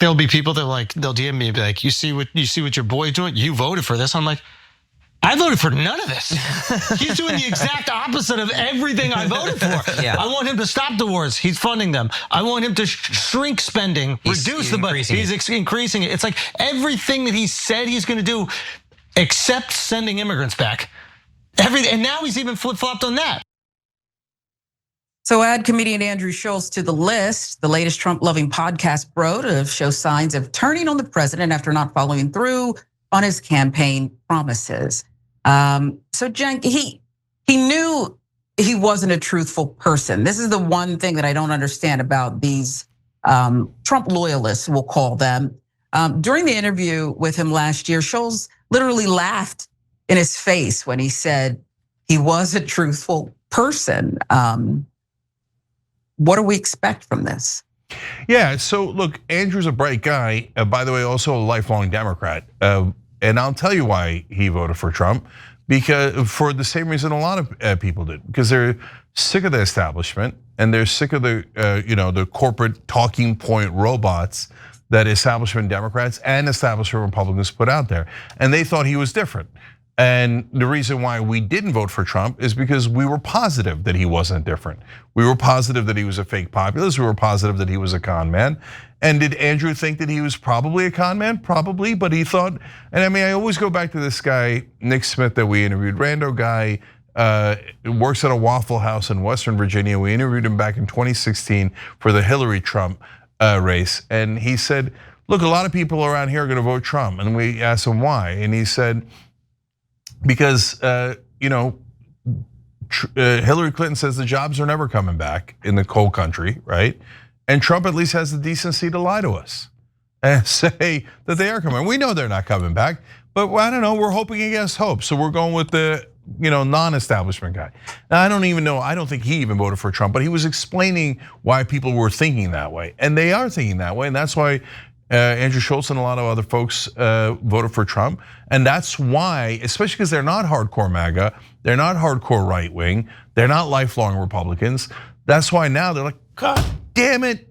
There'll be people that they'll DM me and be like, you see what your boy's doing? You voted for this. I'm like, I voted for none of this. He's doing the exact opposite of everything I voted for. Yeah. I want him to stop the wars. He's funding them. I want him to shrink spending, reduce the budget. He's increasing it. It's like everything that he said he's going to do, except sending immigrants back. And now he's even flip-flopped on that. So add comedian Andrew Schulz to the list. The latest Trump-loving podcast bro to show signs of turning on the president after not following through on his campaign promises. So Cenk, he knew he wasn't a truthful person. This is the one thing that I don't understand about these Trump loyalists, we'll call them. During the interview with him last year, Schulz literally laughed in his face when he said he was a truthful person. What do we expect from this? Yeah, so look, Andrew's a bright guy. By the way, also a lifelong Democrat. And I'll tell you why he voted for Trump, because for the same reason a lot of people did, because they're sick of the establishment and they're sick of the the corporate talking point robots that establishment Democrats and establishment Republicans put out there. And they thought he was different. And the reason why we didn't vote for Trump is because we were positive that he wasn't different. We were positive that he was a fake populist. We were positive that he was a con man. And did Andrew think that he was probably a con man? Probably, but he thought, and I mean, I always go back to this guy, Nick Smith, that we interviewed, rando guy, works at a Waffle House in Western Virginia. We interviewed him back in 2016 for the Hillary Trump race. And he said, look, a lot of people around here are gonna vote Trump. And we asked him why. And he said, because Hillary Clinton says the jobs are never coming back in the coal country, right? And Trump at least has the decency to lie to us and say that they are coming. We know they're not coming back, but I don't know, we're hoping against hope. So we're going with the non-establishment guy. Now, I don't even know, I don't think he even voted for Trump, but he was explaining why people were thinking that way. And they are thinking that way, and that's why Andrew Schulz and a lot of other folks voted for Trump. And that's why, especially because they're not hardcore MAGA, they're not hardcore right wing, they're not lifelong Republicans. That's why now they're like, God damn it.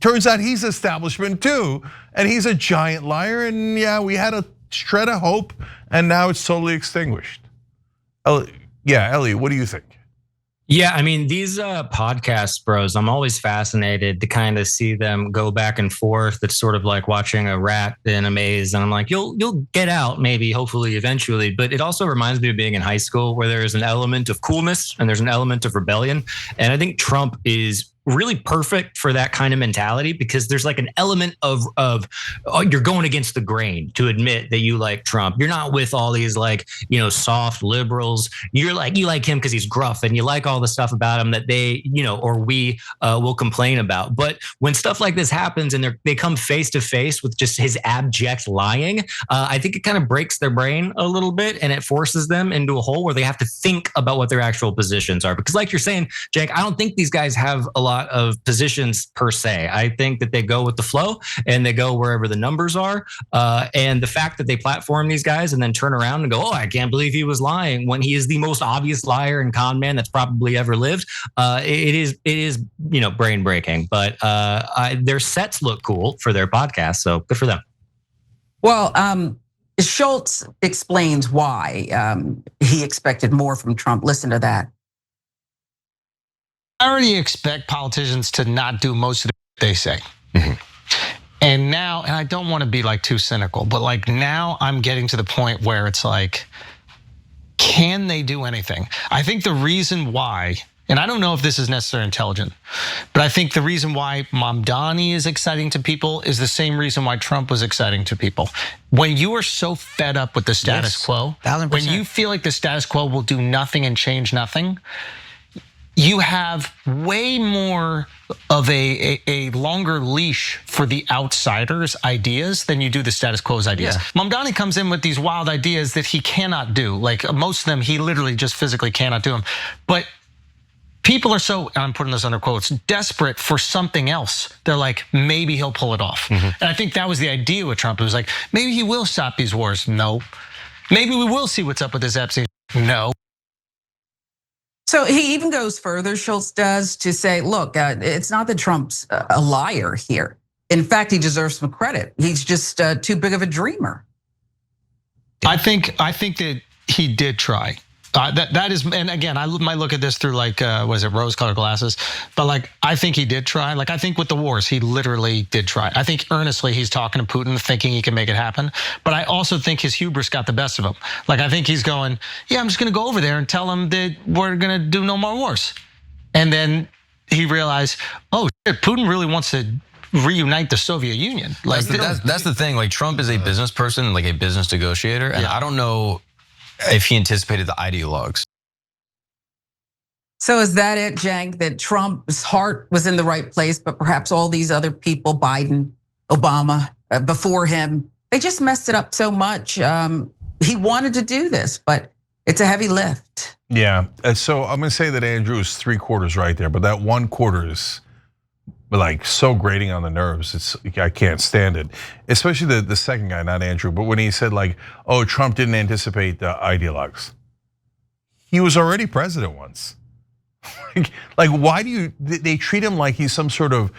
Turns out he's establishment too. And he's a giant liar. And yeah, we had a shred of hope and now it's totally extinguished. Yeah, Elliot, what do you think? Yeah, I mean, these podcast bros, I'm always fascinated to kind of see them go back and forth. It's sort of like watching a rat in a maze. And I'm like, you'll get out maybe, hopefully, eventually. But it also reminds me of being in high school where there's an element of coolness and there's an element of rebellion. And I think Trump is really perfect for that kind of mentality because there's like an element of you're going against the grain to admit that you like Trump. You're not with all these soft liberals. You like him because he's gruff and you like all the stuff about him that they or we will complain about. But when stuff like this happens and they come face to face with just his abject lying, I think it kind of breaks their brain a little bit and it forces them into a hole where they have to think about what their actual positions are. Because like you're saying, Cenk, I don't think these guys have a lot of positions per se. I think that they go with the flow and they go wherever the numbers are. And the fact that they platform these guys and then turn around and go, oh, I can't believe he was lying when he is the most obvious liar and con man that's probably ever lived. It is brain breaking, but their sets look cool for their podcast. So good for them. Well, Schulz explains why he expected more from Trump. Listen to that. I already expect politicians to not do most of the they say. Mm-hmm. And now, and I don't want to be too cynical, but now I'm getting to the point where it's like, can they do anything? I think the reason why, and I don't know if this is necessarily intelligent, but I think the reason why Mamdani is exciting to people is the same reason why Trump was exciting to people. When you are so fed up with the status quo, 1000%. When you feel like the status quo will do nothing and change nothing, you have way more of a longer leash for the outsiders' ideas than you do the status quo's ideas. Yeah. Mamdani comes in with these wild ideas that he cannot do. Most of them, he literally just physically cannot do them. But people are so, and I'm putting this under quotes, desperate for something else. They're like, maybe he'll pull it off. Mm-hmm. And I think that was the idea with Trump. It was like, maybe he will stop these wars. No. Maybe we will see what's up with this Epstein. No. So he even goes further, Schulz does, to say, look, it's not that Trump's a liar here. in fact, he deserves some credit. He's just too big of a dreamer. I think that he did try. That is, and again, I might look at this through like, was it rose-colored glasses? But like, I think he did try. Like, I think with the wars, he literally did try. I think earnestly he's talking to Putin, thinking he can make it happen. But I also think his hubris got the best of him. Like, I think he's going, yeah, I'm just going to go over there and tell him that we're going to do no more wars. And then he realized, oh shit, Putin really wants to reunite the Soviet Union. Like, that's the thing. Like, Trump is a business person, like a business negotiator, and I don't know if he anticipated the ideologues. So is that it, Cenk, that Trump's heart was in the right place, but perhaps all these other people, Biden, Obama, before him, they just messed it up so much. He wanted to do this, but it's a heavy lift. Yeah, so I'm gonna say that Andrew is 3/4 right there, but that 1/4 is like so grating on the nerves. I can't stand it. Especially the second guy, not Andrew, but when he said like, oh, Trump didn't anticipate the ideologues. He was already president once. Like, why do they treat him like he's some sort of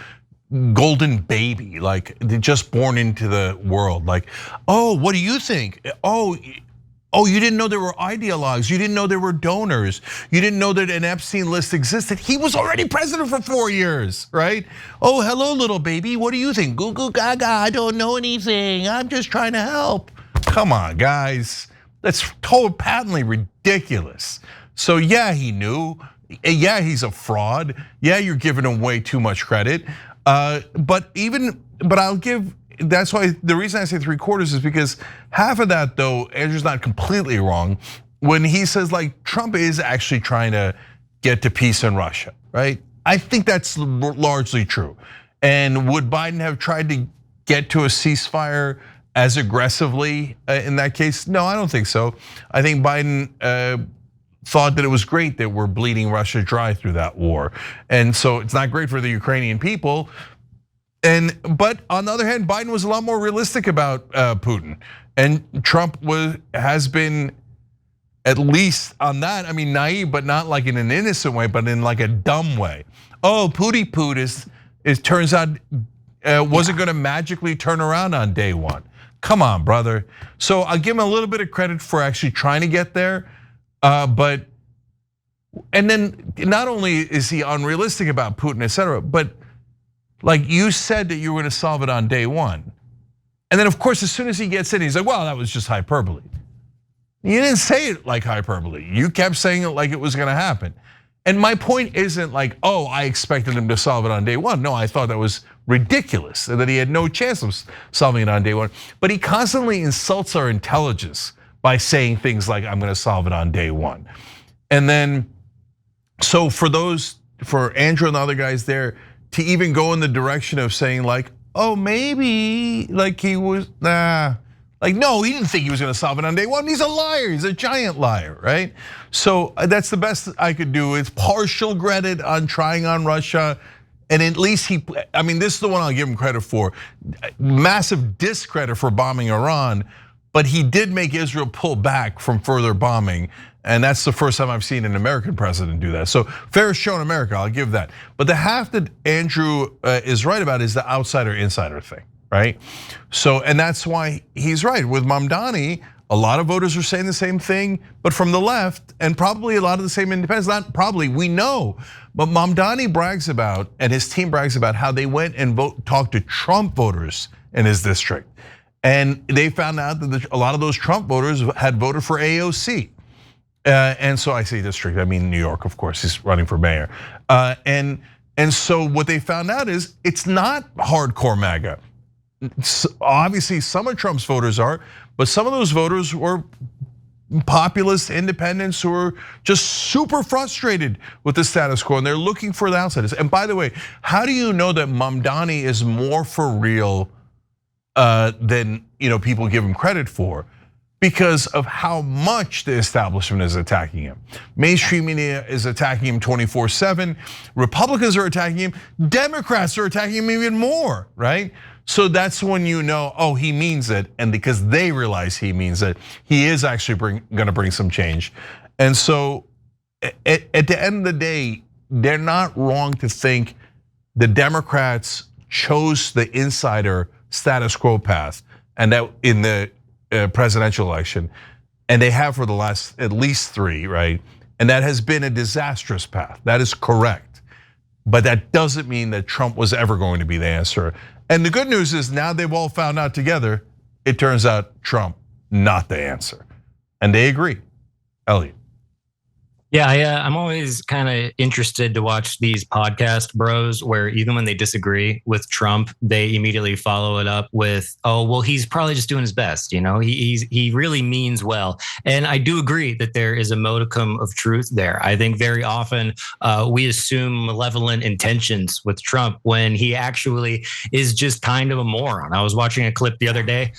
golden baby, like just born into the world? Like, oh, what do you think? Oh, you didn't know there were ideologues. You didn't know there were donors. You didn't know that an Epstein list existed. He was already president for 4 years, right? Oh, hello, little baby. What do you think? Goo goo gaga, I don't know anything. I'm just trying to help. Come on, guys. That's patently ridiculous. So yeah, he knew. Yeah, he's a fraud. Yeah, you're giving him way too much credit. But I'll give. That's why the reason I say 3/4 is because half of that, though, Andrew's not completely wrong when he says like Trump is actually trying to get to peace in Russia, right? I think that's largely true. And would Biden have tried to get to a ceasefire as aggressively in that case? No, I don't think so. I think Biden thought that it was great that we're bleeding Russia dry through that war. And so it's not great for the Ukrainian people. But on the other hand, Biden was a lot more realistic about Putin, and Trump has been, at least on that, I mean, naive, but not like in an innocent way, but in like a dumb way. Oh, Pooty Poot turns out wasn't going to magically turn around on day one. Come on, brother. So I'll give him a little bit of credit for actually trying to get there, and then not only is he unrealistic about Putin, et cetera, but like you said that you were going to solve it on day one. And then of course, as soon as he gets in, he's like, well, that was just hyperbole. You didn't say it like hyperbole. You kept saying it like it was going to happen. And my point isn't like, oh, I expected him to solve it on day one. No, I thought that was ridiculous and that he had no chance of solving it on day one. But he constantly insults our intelligence by saying things like, I'm going to solve it on day one. And then, so for Andrew and the other guys there, to even go in the direction of saying like, oh, maybe, like he was, like, no, he didn't think he was gonna solve it on day one. He's a liar, he's a giant liar, right? So that's the best I could do. It's partial credit on trying on Russia. And at least I mean, this is the one I'll give him credit for. Massive discredit for bombing Iran, but he did make Israel pull back from further bombing. And that's the first time I've seen an American president do that. So fair show in America, I'll give that. But the half that Andrew is right about is the outsider-insider thing, right? So, and that's why he's right. With Mamdani, a lot of voters are saying the same thing, but from the left, and probably a lot of the same independents, not probably, we know. But Mamdani brags about, and his team brags about how they went and talked to Trump voters in his district. And they found out that a lot of those Trump voters had voted for AOC. And so I say district, I mean New York, of course, he's running for mayor. And so what they found out is it's not hardcore MAGA. Obviously some of Trump's voters are, but some of those voters were populist independents who are just super frustrated with the status quo and they're looking for the outsiders. And by the way, how do you know that Mamdani is more for real than people give him credit for? Because of how much the establishment is attacking him. Mainstream media is attacking him 24/7. Republicans are attacking him. Democrats are attacking him even more, right? So that's when you know, oh, he means it. And because they realize he means it, he is actually gonna bring some change. And so at the end of the day, they're not wrong to think the Democrats chose the insider status quo path, and that in the presidential election, and they have for the last at least 3, right? And that has been a disastrous path. That is correct. But that doesn't mean that Trump was ever going to be the answer. And the good news is now they've all found out together, it turns out Trump, not the answer. And they agree. Elliot. Yeah, I'm always kind of interested to watch these podcast bros where even when they disagree with Trump, they immediately follow it up with, oh, well, he's probably just doing his best. He really means well. And I do agree that there is a modicum of truth there. I think very often we assume malevolent intentions with Trump when he actually is just kind of a moron. I was watching a clip the other day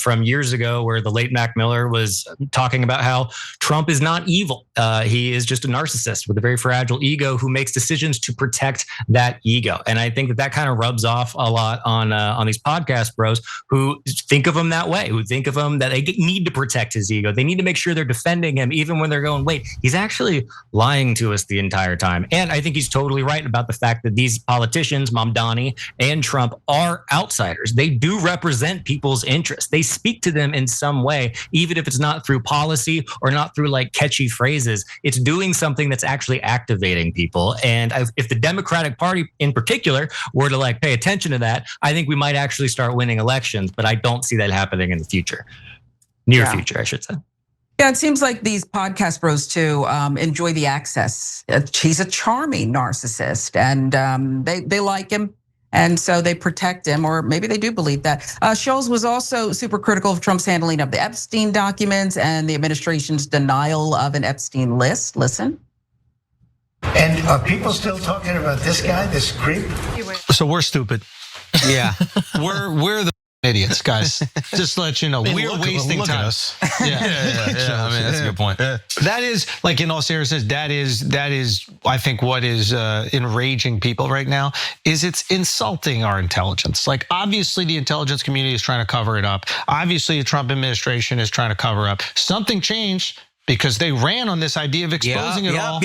from years ago where the late Mac Miller was talking about how Trump is not evil. He is just a narcissist with a very fragile ego who makes decisions to protect that ego. And I think that kind of rubs off a lot on these podcast bros who think of him that way, who think of him that they need to protect his ego. They need to make sure they're defending him, even when they're going, wait, he's actually lying to us the entire time. And I think he's totally right about the fact that these politicians, Mamdani and Trump, are outsiders. They do represent people's interests. They speak to them in some way, even if it's not through policy or not through like catchy phrases. It's doing something that's actually activating people. And if the Democratic Party in particular were to like pay attention to that, I think we might actually start winning elections, but I don't see that happening in the future. Near future, I should say. Yeah, it seems like these podcast bros too enjoy the access. He's a charming narcissist, and they like him, and so they protect him, or maybe they do believe that. Schulz was also super critical of Trump's handling of the Epstein documents and the administration's denial of an Epstein list. Listen. And are people still talking about this guy, this creep? So we're stupid. Yeah. we're the idiots, guys. Just to let you know, we're wasting time. Yeah. I mean, that's a good point. That is, like, in all seriousness, that is, I think, what is enraging people right now is it's insulting our intelligence. Like, obviously, the intelligence community is trying to cover it up. Obviously, the Trump administration is trying to cover up. Something changed because they ran on this idea of exposing it all.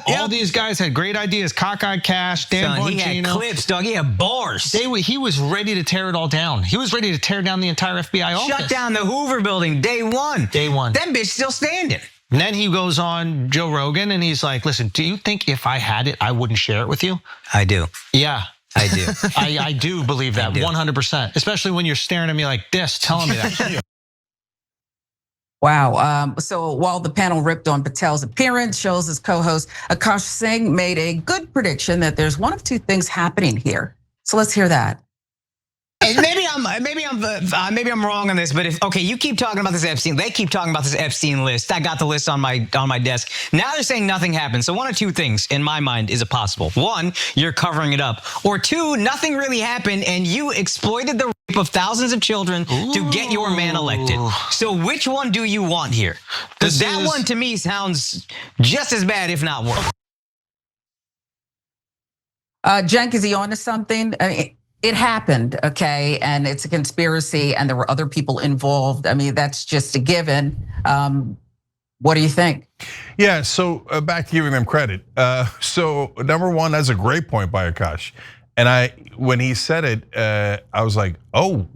All these guys had great ideas. Cockeyed Cash, Dan Bongino. He had clips, dog. He had bars. He was ready to tear it all down. He was ready to tear down the entire FBI office. Shut down the Hoover building day one. Day one. That bitch still standing. And then he goes on Joe Rogan and he's like, listen, do you think if I had it, I wouldn't share it with you? I do. Yeah. I do. I do believe that 100%, especially when you're staring at me like this, telling me that. Wow. So while the panel ripped on Patel's appearance, Schulz's co-host Akash Singh made a good prediction that there's one of two things happening here. So let's hear that. And maybe I'm wrong on this, but if you keep talking about this Epstein, they keep talking about this Epstein list. I got the list on my desk. Now they're saying nothing happened. So one of two things in my mind is it possible. One, you're covering it up, or two, nothing really happened and you exploited the rape of thousands of children to get your man elected. So which one do you want here? Because that one to me sounds just as bad, if not worse. Cenk, is he on to something? I mean, it happened, okay, and it's a conspiracy, and there were other people involved. I mean, that's just a given. What do you think? Yeah, so back to giving them credit. So number one, that's a great point by Akash. And when he said it, I was like, oh,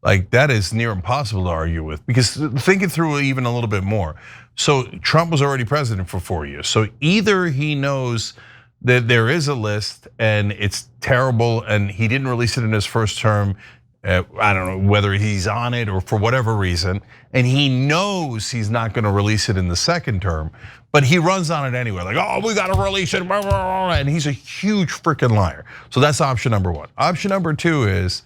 like that is near impossible to argue with, because think it through even a little bit more. So Trump was already president for 4 years. So either he knows that there is a list and it's terrible and he didn't release it in his first term. I don't know whether he's on it or for whatever reason. And he knows he's not gonna release it in the second term, but he runs on it anyway. Like, oh, we gotta release it, and he's a huge freaking liar. So that's option number one. Option number two is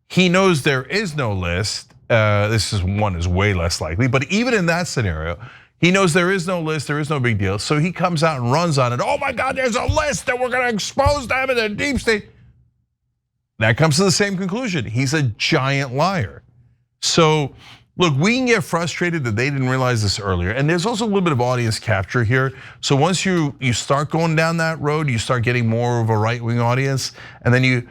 he knows there is no list. This one is way less likely, but even in that scenario, he knows there is no list, there is no big deal. So he comes out and runs on it. Oh my God, there's a list that we're gonna expose them in the deep state. That comes to the same conclusion. He's a giant liar. So look, we can get frustrated that they didn't realize this earlier. And there's also a little bit of audience capture here. So once you start going down that road, you start getting more of a right-wing audience. And then you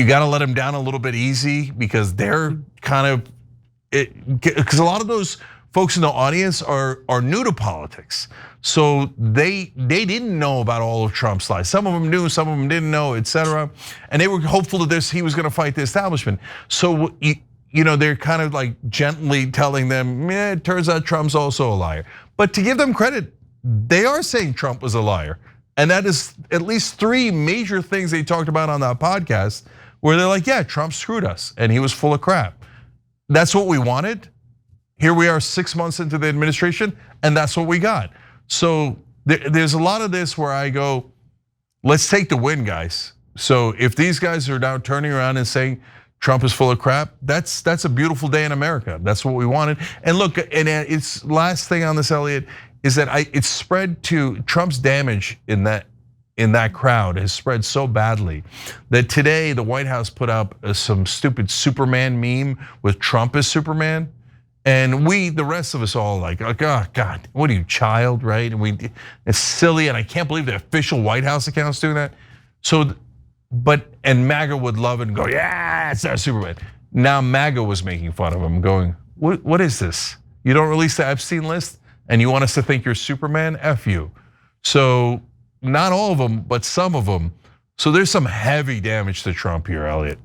gotta let them down a little bit easy, because they're kind of, because a lot of those folks in the audience are new to politics. So they didn't know about all of Trump's lies. Some of them knew, some of them didn't know, etc. And they were hopeful that he was going to fight the establishment. So they're kind of like gently telling them, it turns out Trump's also a liar. But to give them credit, they are saying Trump was a liar. And that is at least 3 major things they talked about on that podcast where they're like, yeah, Trump screwed us and he was full of crap. That's what we wanted. Here we are 6 months into the administration and that's what we got. So there's a lot of this where I go, let's take the win, guys. So if these guys are now turning around and saying Trump is full of crap, that's a beautiful day in America. That's what we wanted. And look, and it's last thing on this, Elliot, is that it's spread to Trump's damage in that crowd has spread so badly that today the White House put up some stupid Superman meme with Trump as Superman. And the rest of us all like, oh God, what are you, child, right? And it's silly, and I can't believe the official White House account's doing that. So, and MAGA would love it and go, yeah, it's our Superman. Now MAGA was making fun of him, going, what is this? You don't release the Epstein list, and you want us to think you're Superman? F you. So not all of them, but some of them. So there's some heavy damage to Trump here, Elliot.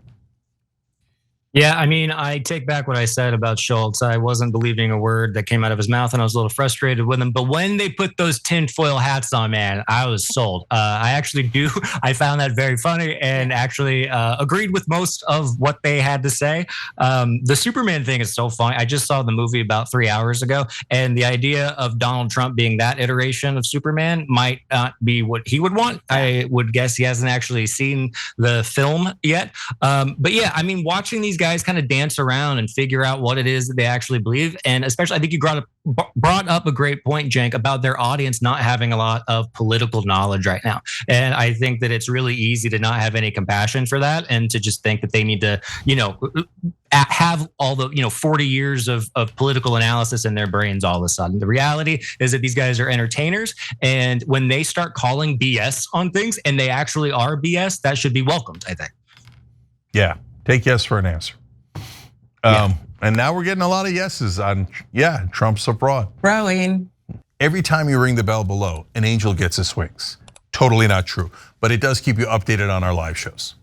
Yeah, I mean, I take back what I said about Schulz. I wasn't believing a word that came out of his mouth, and I was a little frustrated with him. But when they put those tinfoil hats on, man, I was sold. I actually do. I found that very funny and actually agreed with most of what they had to say. The Superman thing is so funny. I just saw the movie about 3 hours ago, and the idea of Donald Trump being that iteration of Superman might not be what he would want. I would guess he hasn't actually seen the film yet. But yeah, I mean, watching these guys kind of dance around and figure out what it is that they actually believe. And especially, I think you brought up a great point, Cenk, about their audience not having a lot of political knowledge right now. And I think that it's really easy to not have any compassion for that and to just think that they need to, have all the 40 years of political analysis in their brains all of a sudden. The reality is that these guys are entertainers, and when they start calling BS on things, and they actually are BS, that should be welcomed, I think. Yeah, take yes for an answer. And now we're getting a lot of yeses on, Trump's a fraud. Growing. Every time you ring the bell below, an angel gets his wings. Totally not true, but it does keep you updated on our live shows.